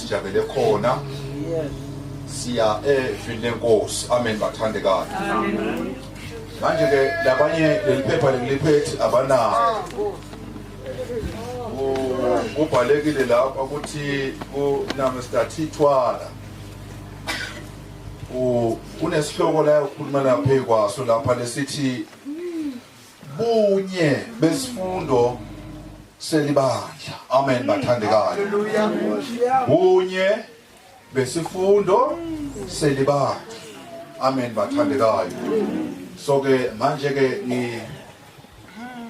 sijabele khona siya evini lenkosi. Amen bathandekayo. Manje ke labanye leliphepha leliphethe abanako ubhalekile lapha ukuthi uNamsta Thithwala unesihloko la ukukhuluma lapha ekwaso lapha lesithi bunye besifundo selibandla. Amen bathandekayo. Haleluya. Bunye besifundo selibandla. Amen bathandekayo. So ke manje ke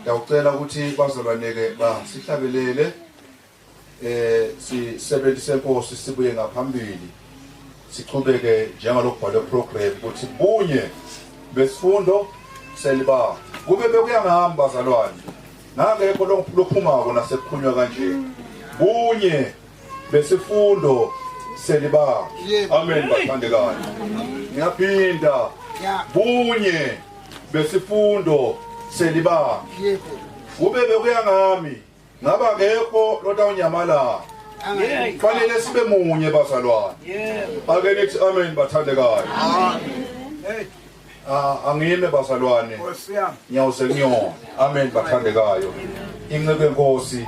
ngiyacela ukuthi bazalwaneke basihlabelele sisebenzise inkosi sibuye ngaphambili siqhubeke njengalokubhala program ukuthi bunye besifundo selibandla. Kube bekuyangihamba bazalwane ngakekho lophumako nasekukhulunywa kanje bunye besifundo selibandla. Amen bathandekayo. Ngiyaphinda bunye besifundo selibandla. Kube bekuyangami ngaba ngekho lotawunyamalala. Fanele sibe munye bazalwane. Ake nithi amen bathandekayo. Angime bazalwane nyawusenyona. Amen bathandekayo. Inqebe enkosi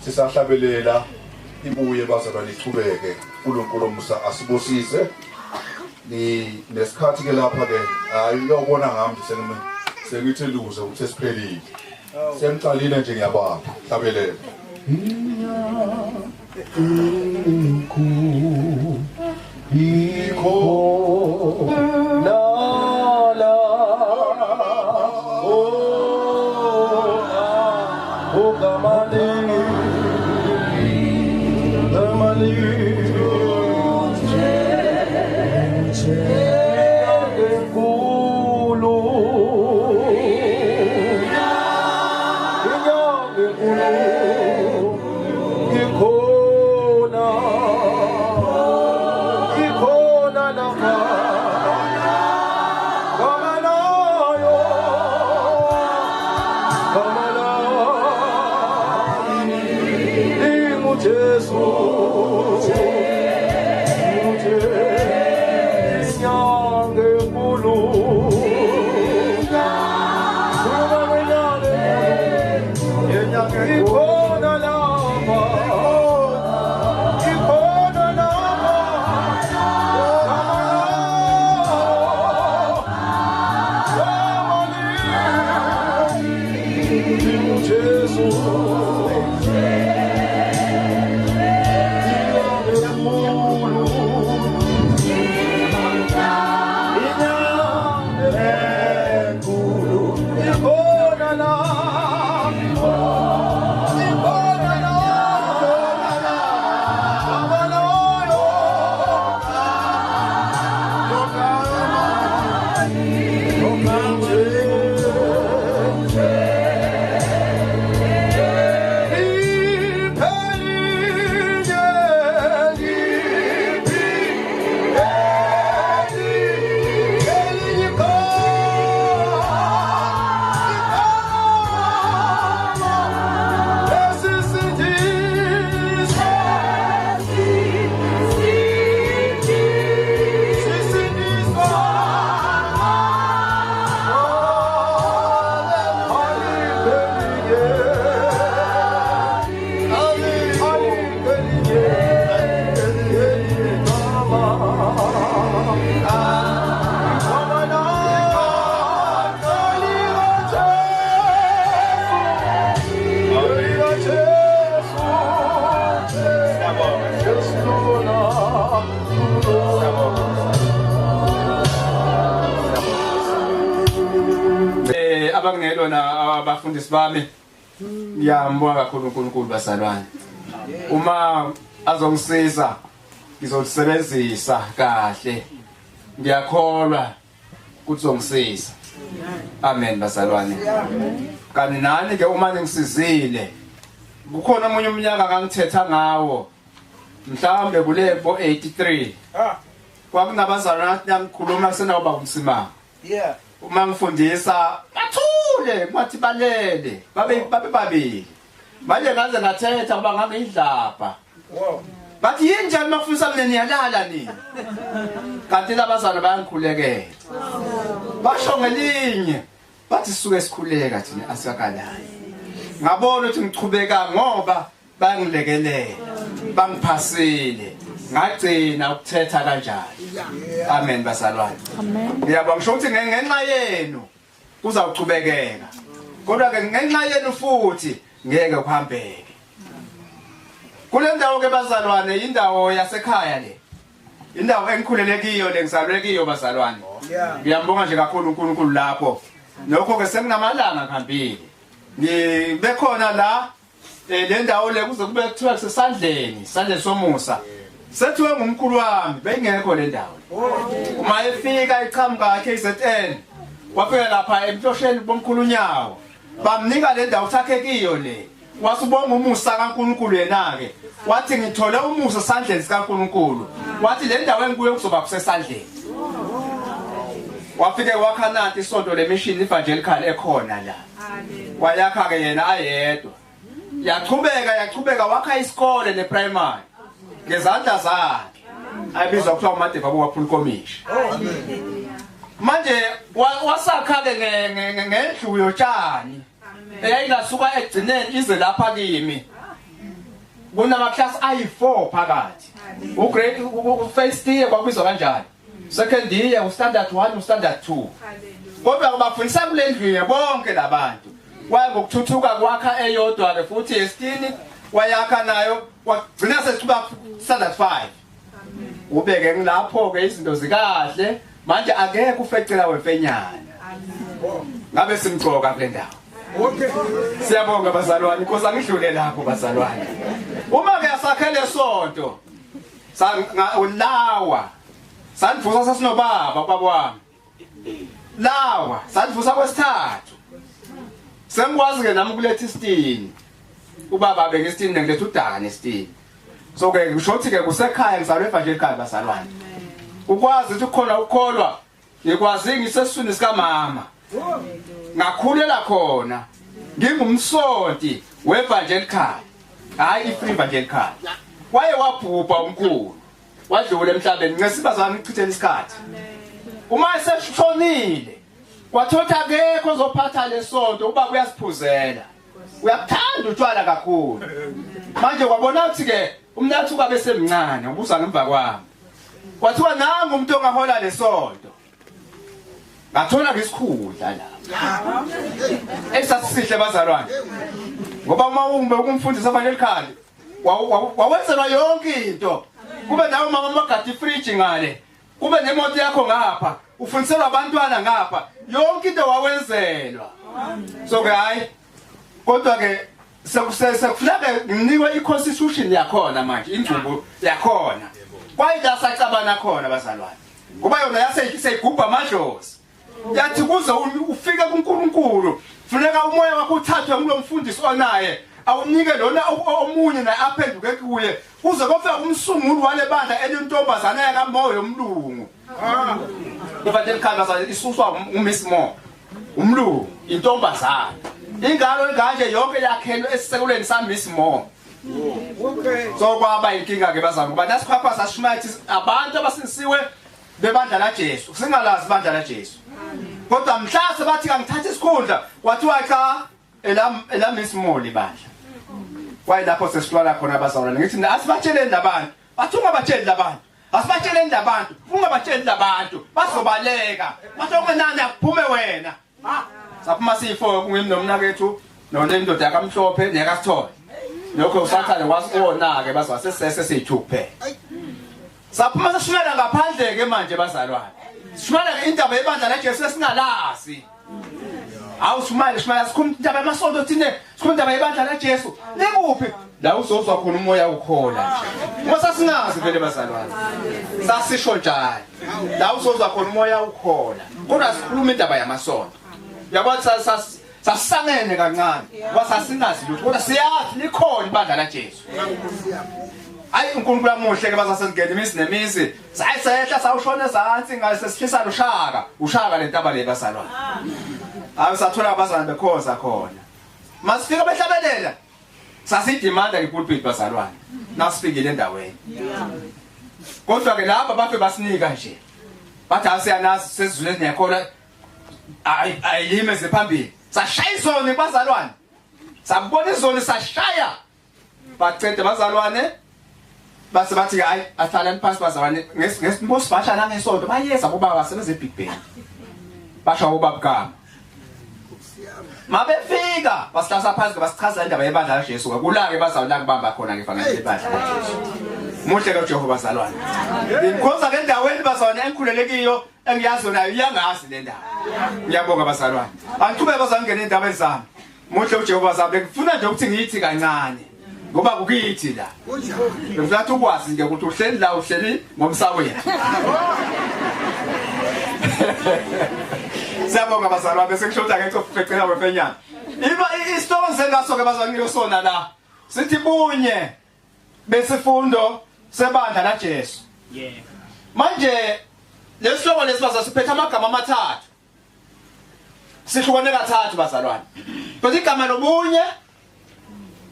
sisahlabelela ibuye bazalwane ichubeke. uNkulunkulu musa asibusise. Ni nesikhathi ke lapha ke ayiyobona ngami sengithi luze ukuthi siphelile. Semqalile nje ngiyababa hlabelela. Ikho la o gamale abafundisi bami ngiyambonga kakhulu uNkulunkulu bazalwane. Uma azongisiza ngizolisebenzisa kahle. Ngiyakholwa ukuthi uzongisiza. Amen bazalwane. Kanti nani ke uma ningisizile kukhona omunye umnyaka ngangithetha ngawo mhlambe kulebo 83 kwakunabazalwane nangikhuluma kusenawuba umsimanga. Uma ngifundisa bathule ngathi balele babe babili manje ngaze ngathetha kuba ngangidlapha bathi yini njani mafundisa mina niyalala nina kanti labazana bayangikhulekela basho ngelinye bathi sisuke sikhuleka thina asakalayo ngabona ukuthi ngichubeka ngoba bangilekelela bangiphasile ngagcina ukuthetha kanjani amen bazalwane ngiyabonga ngisho ukuthi ngenxa yenu kuzawuchubekeka kodwa ke ngenxa yenu futhi ngeke kuhambeke kule ndawo ke bazalwane indawo yasekhaya le indawo engikhulele kiyo lengizalwe kiyo bazalwane ngiyambonga nje kakhulu uNkulunkulu lapho lokho ke sekunamalanga khambili ngibekhona la le ndawo le kuze kube kuthiwa kusesandleni somusa sethiwe ngumkhulu wami bengekho le ndawo uma efika iqhamuka yakhe iZN wafika lapha emhlosheni bomkhulu Nyawo bamnika le ndawo sakhe kiyo le wasubonga umusa kaNkulunkulu yena ke wathi ngithole umusa esandleni sikaNkulunkulu wathi le ndawo engikuye kuzoba kusesandleni wafike wakhanati isonto lemission evangelical ekhona la wayakha ke yena ayedwa yachubeka wakha isikole leprimary ngezandla zakhe ayibizwa kuthiwa uMadeva bowaphula komisha manje wasakha ke ngendlu yotshani eyayingasuka egcineni ize lapha kimi kunama class ayi4 phakathi ugrade first year kwabizwa kanjani second year standard 1 standard 2 kodwa bafundisa kule ndlu bonke labantu waye ngokuthuthuka kwakha eyodwa ke futhi yesitini wayakha nayo wagcina sesiba standard 5 ubeke ngilapho ke izinto zikahle manje akekho ufecela wefenyana ngabe simgcoka kule ndawo okay siyabonga bazalwane inkosi angidlule lapho bazalwane uma ke asakhele sonto ulawa sandivusa sasinobaba baba wami lawa sandivusa kwesithathu sengikwazi ke nami kuletha isitini ubaba beke isitini ngiletha udaka nesitini so ke ngishothi ke kusekhaya ngizalwe evangelical bazalwane ukwazi ukuthi khona ukholwa ngikwazi ngisesiswini sika mama ngakhulela khona ngingumsonti wevangelical hayi ifree evangelical waye wabhubha umkhulu wadlula emhlabeni ngesibazana ngichithela isikhathi uma eseshonile kwathotha akekho ozophatha lesonto uba kuyasiphuzela uyakuthanda utshwala kakhulu manje kwabona ukuthi ke umnathu kabe semncane ubuza ngemva kwami kwathiwa nangu umuntu ongahola lesonto ngathola ngesikhundla la esasisihle bazalwane ngoba uma ungbe ukumfundisa evangelical wawenzelwa yonke into kube nawe mama magadi fridge ngale kube nemoto yakho ngapha ufundiselwa abantwana ngapha yonke into wawenzelwa so ke hayi kodwa ke sekufuneka nginikwe iconstitution yakhona manje injubo yakhona kwayila sacabana khona bazalwane ngoba yona yaseyigubha amadlozi yathi kuze ufike kuNkulunkulu funeka umoya wakho uthathwe ngulo mfundisi onaye awunike lona omunye naye aphenduke kuye kuze kofika umsunguli wale bandla elintombazana yakamoya omlungu evangelical bazalwane isuswa uMiss Mo umlungu intombazana ingalo inganje yonke yakhelwe esisekulweni saMiss Mo okay so kwaba inkinga ke bazalwane ngoba nasikhapha sashumayithi abantu abasinisiwe bebandla laJesu singalazi bandla laJesu kodwa mhlase bathi ngithatha isikhundla wathiwa cha ela Miss Mo libandla waye lapho sesitwala khona bazalwane ngithi asibatsheleni labantu bathi ungabatsheli labantu asibatsheleni labantu ungabatsheli labantu bazobaleka bathi ongenani akuphume wena saphuma siyifo kungimnomnakethu nona indoda yakamhlophe neyakasithole lokho usathane wasibona ke bazwasesese siyithuphe saphuma sishumela ngaphandle ke manje bazalwane sishumela indaba yebandla laJesu singalazi awusumali shimaya sikhuluma indaba yamasonto thine sikhuluma indaba yebandla laJesu lekuphi la uzozwa khona umoya ukhola nje ngoba singazi vele bazalwane sasisho njalo la uzozwa khona umoya ukhola kodwa sikhuluma indaba yamasonto yabona sasangene kancane wasasingazi lutho kodwa siyazi likhona ibandla laJesu ayi uNkulunkulu amuhle ke basasengena imisi nemisi sayisehla sawushona ezantsi ngasesihlisa ushaka lentaba le bazalwane awusathola abazalwane bekhoza khona masifika behlabelela sasidimanda ngepulpit bazalwane nasifikile endaweni. Kodwa ke lapha bafe basinika nje. Bathi asiyanazi sezizwe ezingekhola ayilime zephambili. Sashaya izone bazalwane. Sabona izone sashaya. Bacede bazalwane. Base bathi hayi athalani phansi bazalwane ngesimbosi basha la ngesonto bayeza kuba basebenza eBig Ben. Basha ubaba kama. Mabefika basihlasa phansi basichaza indaba yebandla laJesu kulake bazawula kubamba khona ngefanele ibandla laJesu. Muhle kaJehova bazalwane. Ngikhoza ke endaweni bazalwane engikhulelekiyo engiyazi nayo iyangazi le ndaba. Ngiyabonga bazalwane. Angithuke bazangena endabeni zami. Muhle uJehova bazalwane ngifuna nje ukuthi ngiyithi kancane. Ngoba kukithi la. Ngifuna ukwazi nje ukuthi uhleli la uhleli ngomsawethu. Siyabonga bazalwane bese ngishoda ke ngicela wefenyana. Isitoko sengaso ke bazalwane ngiyosona la. Sithi bunye besifundo sebandla laJesu. Manje lesihlobo lesibasa siphethe amagama amathathu. Sihlukene kathathu bazalwane. Bese igama lobunye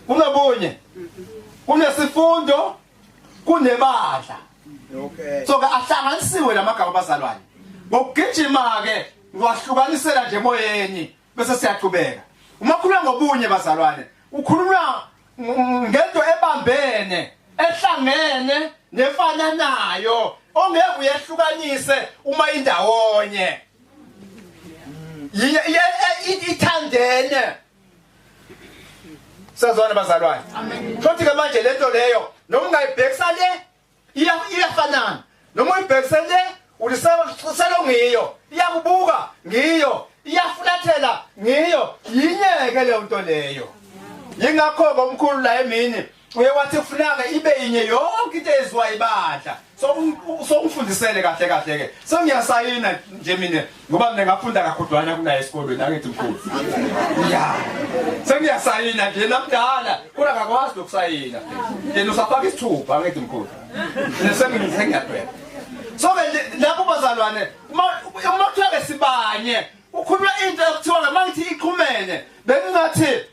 kunobunye. Kunesifundo kunebandla. Okay. So ke ahlanganisiwe lamagama bazalwane. Ngokugijima ke ngwahlukanisela nje emoyeni bese siyaqhubeka. Uma khuluma ngobunye bazalwane, ukhuluma ngento ebambene, ehlangene nefana nayo, ongeke uyehlukanise uma indawonye. Ithandene. Sazwana bazalwane. Amen. Shothi ke manje lento leyo noma ungayibhekisa le iyafanana. Noma uyibhekise le uliselo ngiyo. Iyakubuka ngiyo. Iyafulathela ngiyo. Yinyeke leyo nto leyo. Yingakho komkhulu la emini uye wathi kufuneka ibe inye yonke into ezwa ibandla. So ungifundisele kahle kahle ke. So ngiyasayina nje mina ngoba mina ngafunda kakhudwana kuna esikolweni angithi mkhulu. Yeah. So ngiyasayina nje namdala kuna ngakwazi ukusayina. Yena usafaka isithupha angithi mkhulu. Nesengiyadweba. So ke lapho bazalwane uma kuthiwa sibanye ukhuluma into ekuthiwa ngamangithi iqhumene bengingathi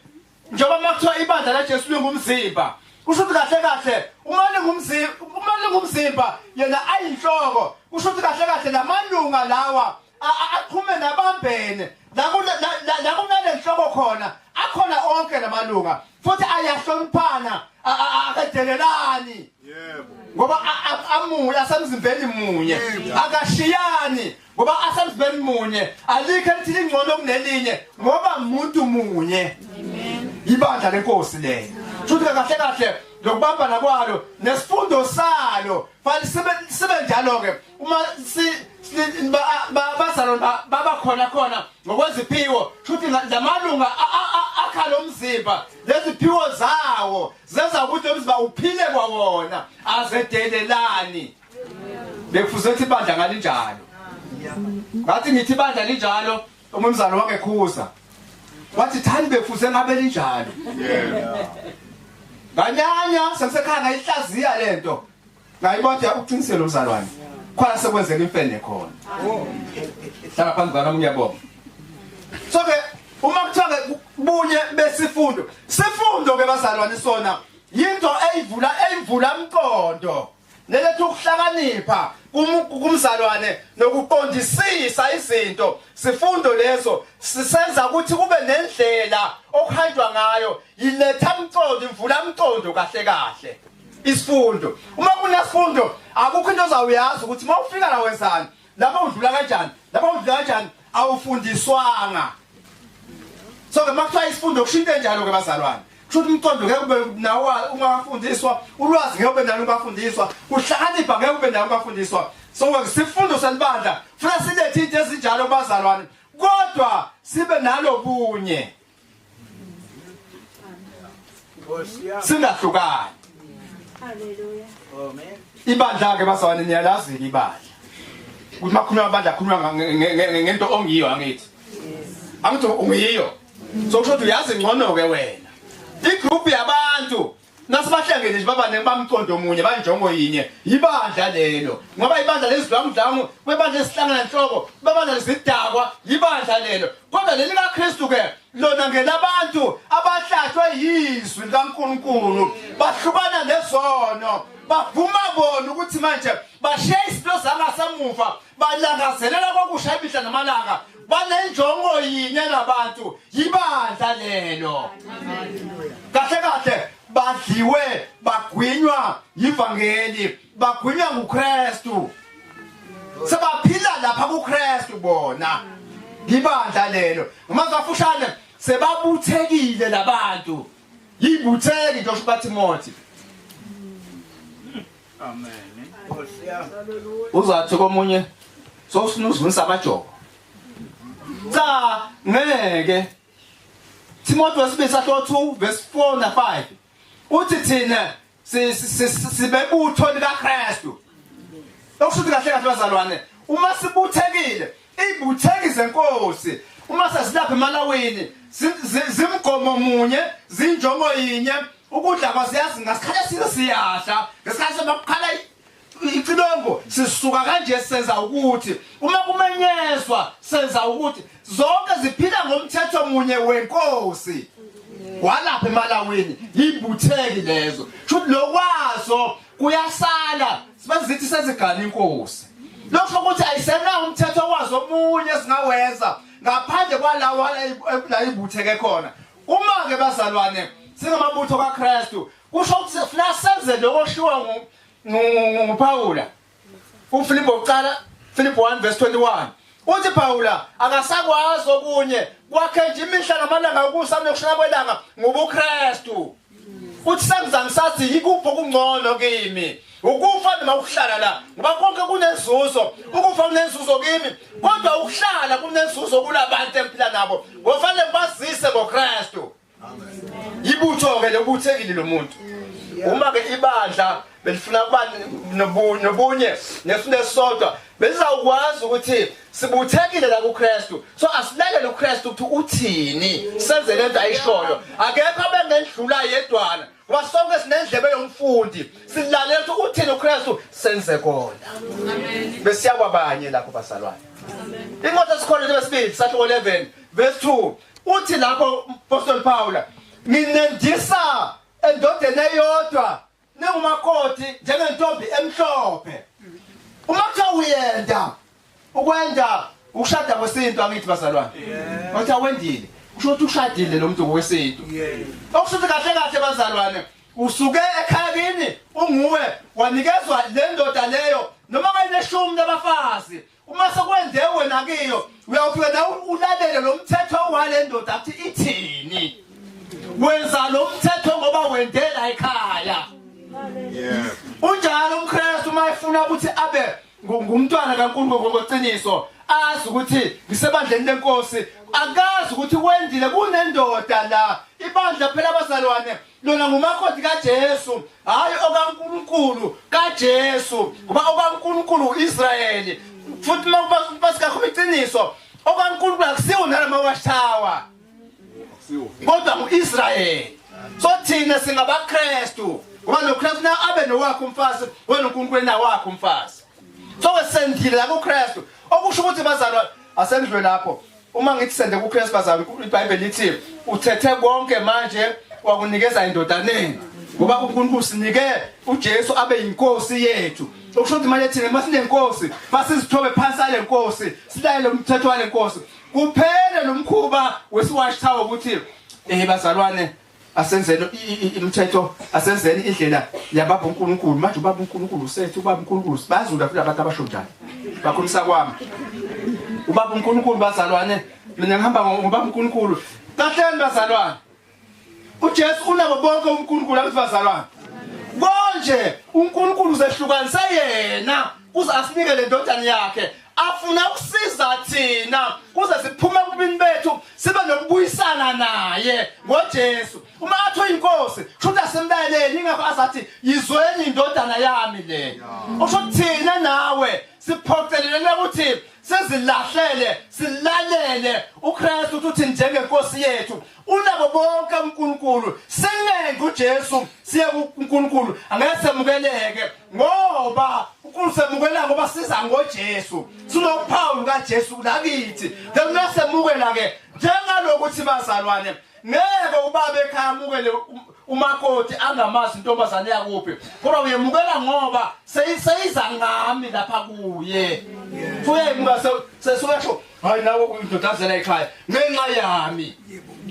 njengoba makuthiwa ibandla laJesu lingumzimba kusho ukuthi kahle kahle uma lingumzimba yena ayinhloko kusho ukuthi kahle kahle lamalunga lawa aqhume nabambene la kunale nhloko khona akhona onke lamalunga futhi ayahloniphana akadelelani yebo ngoba amunye asemzimbeni munye akashiyani ngoba asemzimbeni munye alikho elithi ingcono kunelinye ngoba umuntu munye amen ibandla lenkosi leyo futhi kahle kahle lokubambana kwalo nesifundo salo fanele sibe njalo ke uma bazalwana baba khona ngokweziphiwo futhi lamalunga akhala umzimba leziphiwo zawo zenza ukuthi umzimba uphile kwawona azedelelani bekufuze ukuthi ibandla ngalinjalo ngathi ngithi ibandla linjalo umzalo wake khuza wathi thani bekufuze ngabe linjalo nganyanya sekusekhanga ihlaziya lento ngayibona ukuqinisela umzalwane khona sekwenzeka imfene khona hlala phansi kwami ngiyabonga so ke uma kuthiwa bunye besifundo ke bazalwane sona yinto eyivula umqondo nelethu ukuhlakanipha kumzalwane nokuqondisisa izinto sifundo lezo sisenza ukuthi kube nendlela okuhanjwa ngayo yiletha umqondo ivula umqondo kahle kahle isifundo uma kunesifundo akukho into ozawuyazi ukuthi mawufika la wenzani lapho udlula kanjani awufundiswanga so ke makuthiwa isifundo kushintshe njalo ke bazalwane kushuthi umqondo ngeke ube nawo ungafundiswa ulwazi ngeke ube nalo ungafundiswa kuhlakanipha ngeke ube nalo ungafundiswa so sifundo selibandla futhi silethe into ezinjalo bazalwane kodwa sibe nalo bunye singahlukani haleluya amen ibandla ke bazalwane niyalazi ibandla ukuthi makhuluma abandla khuluma ngento ongiyo angithi angithi ungiyo so kusho ukuthi uyazi ngcono ke wena igroup yabantu nasibahlangene nje babaningi bamqondo omunye banjongo yinye ibandla lelo ngoba ibandla lezidlamudlamu kwebandla esihlangana enhloko babandla lesidakwa ibandla lelo kodwa leli kaKristu ke lona ngelabantu abahlahlwe yizwi likaNkulunkulu bahlukana nezono bavuma bona ukuthi manje bashiya izinto zangasemuva balangazelela kokusha imihla namalanga banenjongo yinye labantu ibandla lelo kahle kahle badliwe bagwinywa ivangeli bagwinywa nguKristu sebaphila lapha kuKristu bona ibandla lelo mazafushane sebabuthekile labantu yibutheki nje uShibathimothi Amen. uzathi komunye sofuna uzunisa amajoko cha ngeke Timothy wesibili 2 verse 4 na 5 uthi thina sibebutho likaKristu okusho kahle kahle bazalwane uma sibuthekile ibutheki zenkosi uma sesilapha emalawini zimgomo munye zinjongo yinye ukudla kwasiyazi ngasikhathi siyahla ngesikhathi bakukhala icilongo sisuka kanje senza ukuthi uma kumenyezwa senza ukuthi zonke ziphila ngomthetho munye wenkosi walapha emalawini ibutheki lezo futhi lokwazo kuyasala sibazithi sezigana inkosi lokho ukuthi ayisena umthetho wazo omunye singawenza ngaphandle kwalawa la ibutheke khona uma ke bazalwane singamabutho kaKristu kusho ukuthi sifuna senze lokho shuwa nguPaula uFilipi uqala Philippi 1 verse 21 uthi Paula akasakwazi okunye kwakhe nje imihla namalanga ukusana ukushaya kwelanga ngobuKristu uthi sengizangisathi yikupho kungcono kimi ukufa noma ukuhlala la ngoba konke kunenzuzo ukufa kunenzuzo kimi kodwa ukuhlala kunenzuzo kulabantu emphila nabo ngofanele bazise ngoKristu amen yibutho ke lobuthekile lo muntu uma ke ibandla belifuna kuba nobunye nefune sodwa bezizawukwazi ukuthi sibuthekile la kuKristu so asilalele uKristu ukuthi uthini senze lento ayishoyo akekho abengendlula yedwana ngoba sonke sinendlebe yomfundi silalela ukuthi uthini uKristu senze kona amen bese yakwabanye lapho basalwane amen inqondo sikhona lesibili sahluko 11 verse 2 uthi lapho Apostle Paul nginendisa endodeni eyodwa nengumakoti njengentombi emhlophe uma kuthiwa uyenda ukwenda ukushada kwesintu angithi bazalwane uthi awendile usho ukuthi ushadile lo muntu ngokwesintu okusho kahle kahle bazalwane usuke ekhaya kini unguwe wanikezwa le ndoda leyo noma kayineshumi labafazi uma sekwende wena kiyo uyawufika na ulalele lo mthetho wale ndoda athi ithini wenza lo mthetho ngoba wendela ekhaya unjalo uMkristu mayefuna ukuthi abe ngumntwana kaNkulunkulu ngoqiniso azi ukuthi ngisebandleni lenkosi akazi ukuthi wendile kunendoda la ibandla phela abazalwane lona ngumakoti kaJesu hayi okaNkulunkulu kaJesu ngoba okaNkulunkulu uIsrayeli futhi masikakhuluma iqiniso okaNkulunkulu akusiwo nalama washawa kodwa uIsrayeli so thina singabaKristu ngoba noKristu na abe nowakhe umfazi wena uNkulunkulu na wakhe umfazi so wesendile la kuKristu okusho ukuthi bazalwane asendlwe lapho uma ngithi sende kuKristu bazalwane iBhayibheli lithi uthethe konke manje wakunikeza indodaneni ngoba uNkulunkulu sinike uJesu abe yinkosi yethu okusho ukuthi manje thina masinenkosi basizithobe phansi ale nkosi silayele umthetho wale nkosi kuphele nomkhuba wesiwashithawo ukuthi bazalwane asenzeni imithetho asenzeni indlela yababa uNkulunkulu manje ubaba uNkulunkulu usethu ubaba uNkulunkulu bazula futhi abantu abashonjana bakhulisa kwami ubaba uNkulunkulu bazalwane mina ngihamba ngobaba uNkulunkulu kahle bazalwane uJesu unabo bonke uNkulunkulu abazalwane konje uNkulunkulu uzehlukanisa yena uze asinike le ndodana yakhe afuna ukusiza thina kuze siphume kubini bethu sibe nokubuyisana naye ngoJesu uma athi inkosi kusho asemlaleli ingakho asathi yizweni indodana yami le usho thina nawe siphoqelelele ukuthi sezilahlele silalele uKristu uthi njengenkosi yethu unabo bonke uNkulunkulu sengenze uJesu siye kuNkulunkulu angeke semukeleke ngoba ukusemukela ngoba siza ngoJesu sinophawu kaJesu lakithi ngesemukela ke njengalokuthi bazalwane ngeke ubaba ekhaya amukele umakoti angamazi intombazane yakuphi kodwa uyemukela ngoba seyiza ngami lapha kuye fuye ngasesesho hayi nawe uyindodazela ekhaya ngenxa yami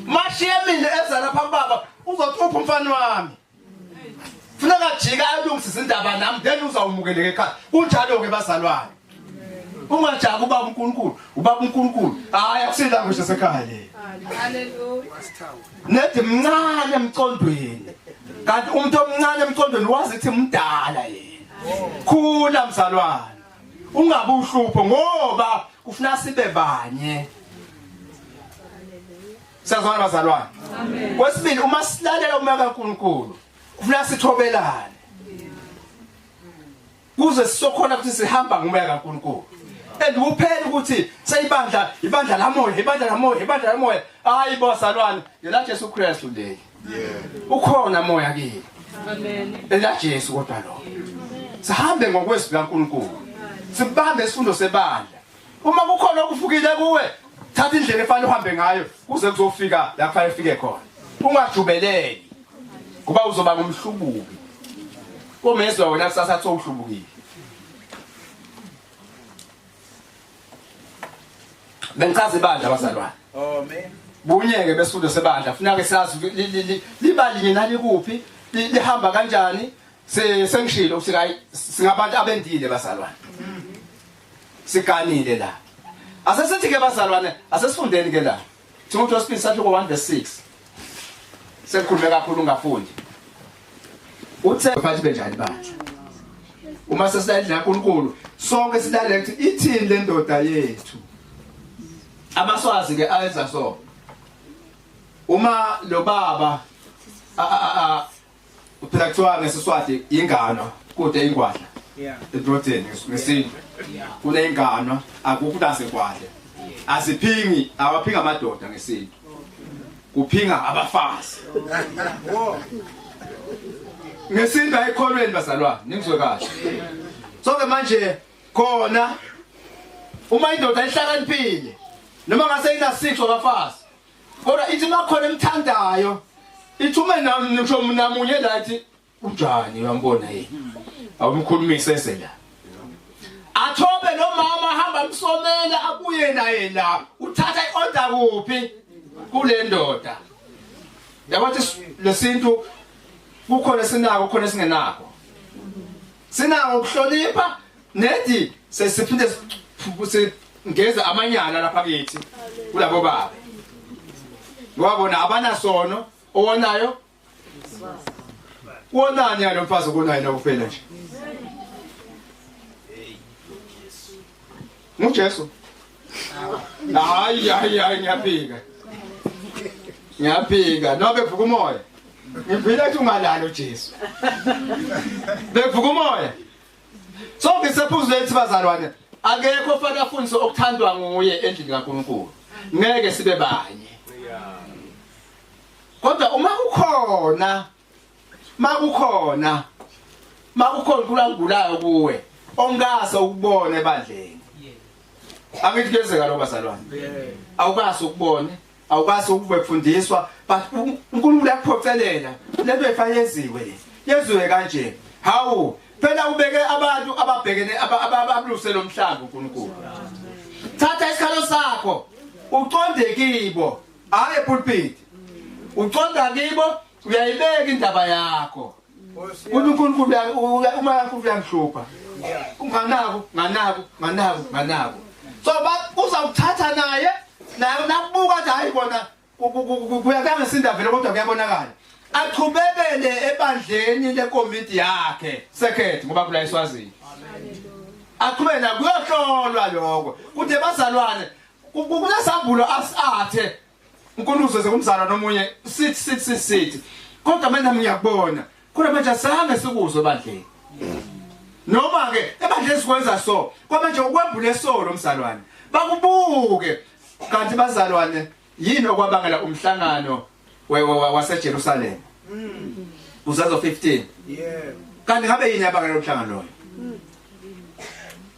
mashiye mina eza lapha baba uzothupha umfana wami funeka jika alungise indaba nami then uzawumukeleka ekhaya kunjalo ke bazalwane ungajaka ubaba uNkulunkulu hayi akusinda ngisho sekhaya le haleluya nethi mncane emcondweni kanti umuntu omncane emcondweni wazi ukuthi mdala yena khula mzalwane ungabe uhlupho ngoba ufuna sibe banye sazwana bazalwane amen kwesibili uma silalela umoya kaNkulunkulu ufuna sithobelane kuze sisokhona ukuthi sihamba ngomoya kaNkulunkulu uphela ukuthi ibandla lamoya hayi bazalwane yela Jesu Kristu le ukhona moya kimi amen ela Jesu kodwa lo sihambe ngokwesibili kaNkulunkulu sibambe isifundo sebandla uma kukhona okufukile kuwe thatha indlela efanele uhambe ngayo kuze kuzofika la kufanele ufike khona ungajubeleli kuba uzoba ngumhlubuki komezwe wena kusasa athi uhlubukile bengichaza ibandla bazalwane amen bunyeke besifundo sebandla funeka sazi libalinye nalikuphi lihamba kanjani sengishilo ukuthi singabantu abendile bazalwane sikanile la asesithi ke bazalwane asesifundeni ke la Timothy wesibili sahloko 1:6 sekukhulume kakhulu ungafundi uthe bathi benjani bandla uma sesilayidla kaNkulunkulu sonke silalela ukuthi ithini le ndoda yethu amaswazi ke ayenza so uma lo baba uphela kuthiwa ngesiswati ingano kude ingwadla edroteni ngesinto kule ingano akukho nasekwadle asiphingi awaphinga amadoda ngesinto kuphinga abafazi ngesinto ayikholweni bazalwane ningizwe kahle sonke manje khona uma indoda ihlakaniphile noma ngase ina6 abafazi kodwa ithi makhona emthandayo ithume ngisho namunye lathi unjani uyambona yini awumkhulumise esela athobe nomama hamba msomela abuye naye la uthatha iorder kuphi kule ndoda yabathi lesintu kukhona sinako khona singenako sinako ukuhlonipha nedi sesiphinde ngeza amanyala lapha kithi kulabo baba wabona abanasono owonayo wonani yalo mfazi okonayo nokuphela nje nguJesu hayi ngiyaphika nobe vuka umoya ngiphila ethi ungalala uJesu bevuka umoya sonke sephuzu lethu bazalwane akekho ofana afundise okuthandwa nguye endlini kaNkulunkulu ngeke sibe banye kodwa uma kukhona uNkulunkulu kuwe ongaso ukubona ebandleni angithi kuyenzeka lo bazalwane awukaso ukubona awukaso ukufundiswa but uNkulunkulu uyakuphocelela lento efanyeziwe yeziwe kanje hawu phela ubeke abantu ababhekene abaluselo umhlaba uNkulunkulu thatha isikhalo sakho uqonde kibo hayi epulpit uqonda kibo uyayibeka indaba yakho uNkulunkulu uma uyanhlupha nganako so uzawuthatha naye nakubuka nje hayi bona kuyakanga sindavele kodwa kuyabonakala aqhubekele ebandleni lekomiti yakhe sekhethi ngoba kula eSwazini aqhubeka kuyohlolwa lokho kuthi bazalwane kunasambulo asathe uNkulunkulu sekumzala nomunye sithi kodwa mina ngiyakubona kodwa manje asange sikuzwe ebandleni noma ke ebandleni sikwenza so kwamanje ukwembule so lo mzalwane bakubuke kanti bazalwane yini okwabangela umhlangano waseJerusalem uzazo 15 kanti ngabe yini yabangela umhlangano loyo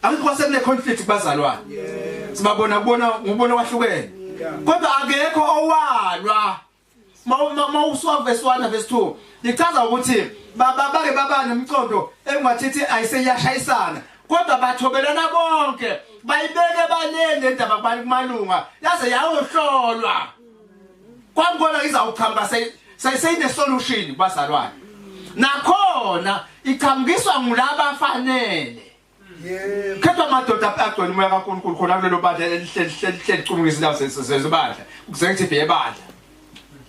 Abantu kwasene conflict bazalwane sibabona ngubona wahlukene kodwa akekho owalwa mawuswa verse 1 verse 2 lichaza ukuthi bake baba nemcondo engathi ayiseyashayisana kodwa bathobelana bonke bayibeke balele indaba kubani kumalunga yaze yawohlolwa kwangona izawukhamba sayine solution bazalwane nakhona iqhamukiswa ngulaba afanele Khetha madoda agcwele umoya kaNkulunkulu khona kulelo bandla elihleli cumukisa la sezibandla executive yebandla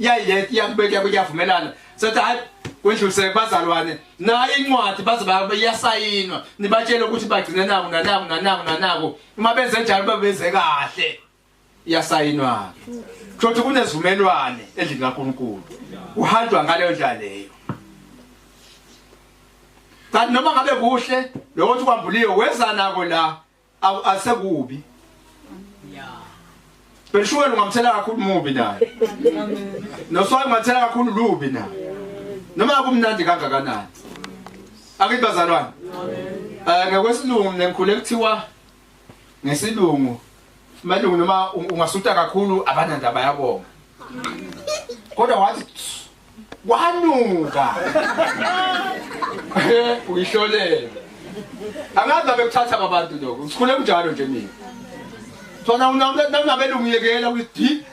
iyakubeka kuyavumelana sethi hayi kwendluliseke bazalwane na incwadi baze yasayinwa nibatshele ukuthi bagcine nako uma benze njalo babenze kahle iyasayinwa ukuthi kunezivumelwane endlini kaNkulunkulu uhanjwa ngaleyo ndlela leyo kanti noma ngabe kuhle lokuthi kwambuliwe weza nako la asekubi Beshuwele ungamthela kakhulu mubi naye noswayi ungamthela kakhulu lubi naye noma kumnandi kangakanani akithi bazalwane ngekwesilungu nengikhule kuthiwa ngesilungu malungu noma ungasuta kakhulu abananda bayabonga kodwa wathi wanuka uyihlolela angazi abekuthatha abantu lokho sikhule kunjalo nje mina Sona unabelungu yekela ukuthi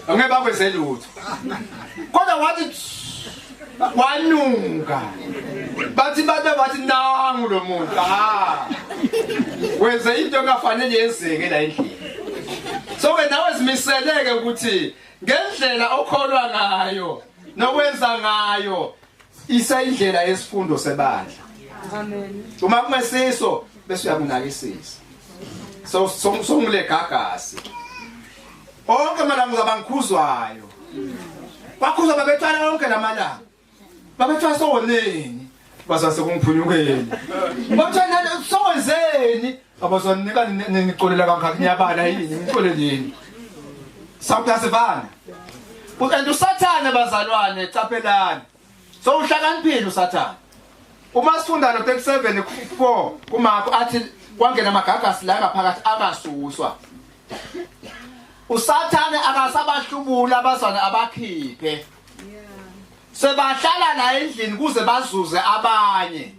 angeke bakwenze lutho kodwa wathi wanuka bathi nangu lo muntu wenze into engafanele yenzeke la endlini so ke nawe zimiseleke ukuthi ngendlela okholwa ngayo nokwenza ngayo isayindlela yesifundo sebandla amen uma kumesiso bese uyakunakisisa so ngile gagasi onke malanga abangikhuzwayo bakhuzwa babethwala onke lamalanga babethwala sowoneni basase kungiphunyukeni bathana sowenzeni abazonika nicolela kangakanyabala yini ngicoleleni sawuthasivana ukanti usathane bazalwane capelani so uhlakaniphile usathane uma sifunda no 37:4 kuMarko athi kwangena amagagasi la ngaphakathi abasuswa usathane akasabahlubula abazwana abakhiphe sebahlala la endlini kuze bazuze abanye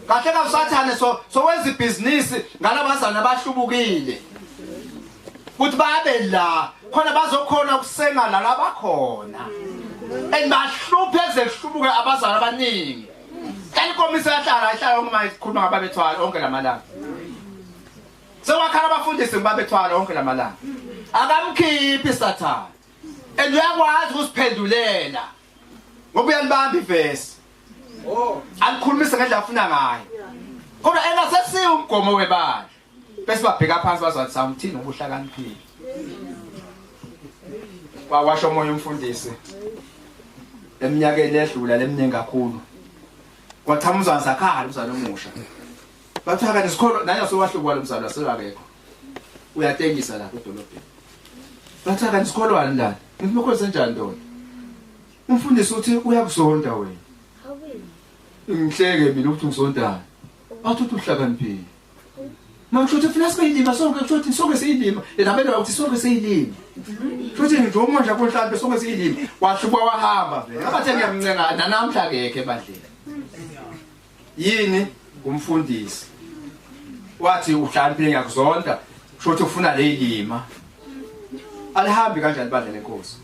kahle ka usathane so wenza ibusiness ngalabazwana abahlubukile ukuthi babe la khona bazokhona ukusenga la labakhona enbahluphe ezehlubuke abazali abaningi kanti inkomiso yahlala uma ikhuluma ngababethwala onke lamalanga sewakhala abafundisi ngababethwala onke lamalanga akamkhiphi isathana uyakwazi ukusiphendulela ngoba uyalibamba ivesi alikhulumise ngendlela afuna ngayo kodwa engasesiwe umgomo webandla bese babheka phansi bazathi samthini ubuhlakaniphile washo umoya umfundisi eminyakeni edlula leminingi kakhulu wathama umzwana sakhala umzwana omusha bathaka nesikolo naye sowahlukwa lo mzwana selakekho uyatengisa la edolobheni bathaka nesikolwane la ngikho senjani ndoda umfundisi uthi uyakuzonda wena ngihleke mina ukuthi ngizondana athi uhlakaniphile manje uthi funa sibeyilima sonke ukuthi sonke siyilima labelwa ukuthi sonke siyilima futhi nje umonja konhlambe sonke siyilima wahlubwa wahamba vele abathe ngiyamncenga namhla akekho ebandleni yini umfundisi wathi uhlaniphile ngiyakuzonda futhi ufuna leyilima alihambi kanjani bandla lenkosi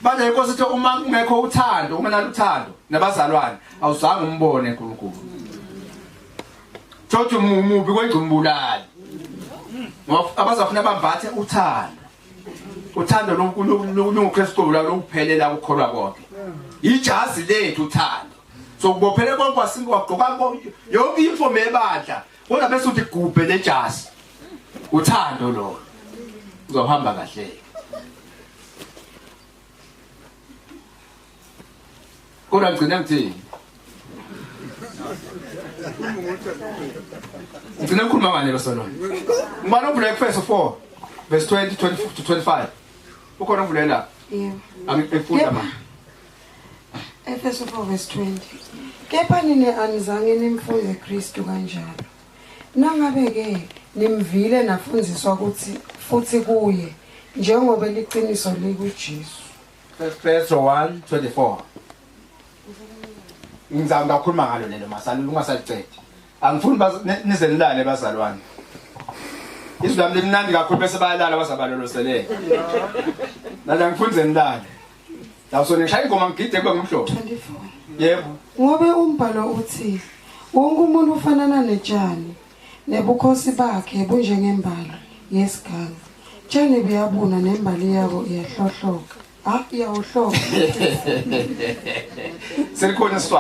bandla lenkosi ithi uma kungekho uthando uma naluthando nabazalwane awuzange umbone uNkulunkulu Thothi umubi kwencumbulali abazafuna bambathe uthando loNkristu la lokuphelela ukukholwa konke ijazi lethu uthando so kubophele konke kwagqoka yonke imfomo ebandla kodwa bese uthi gubhe lejazi uthando lo uzohamba kahle kodwa ngicina ngithi ngicina ukukhuluma ngani lo solona ngibona uvule Efeso 4 verse 20 to 25 ukhona uvule la Yebo. angifunda manje Efeso 4 verse 20. Kepha nina anizange nimfunze Kristu kanjalo. Nangabe ke nimvile nafundziswa ukuthi futhi kuye njengoba liqiniso likuJesu. Efeso 1:24 ngizama ngakhuluma ngalo lelo masali ungasacede angifuni nize nilale bazalwane izwi lami limnandi kakhulu bese bayalala bazabaloloseleke nala ngifunze nilale la so ngishaya ingoma ngigide kube ngumhlobo 24. yebo Ngobe umbhalo uthi wonke umuntu ufanana netshani nebukhosi bakhe bunjengembali yesiganga. Tshani buyabuna nembali yabo iyahlohloka. Iyawuhloka. selikhona isizathu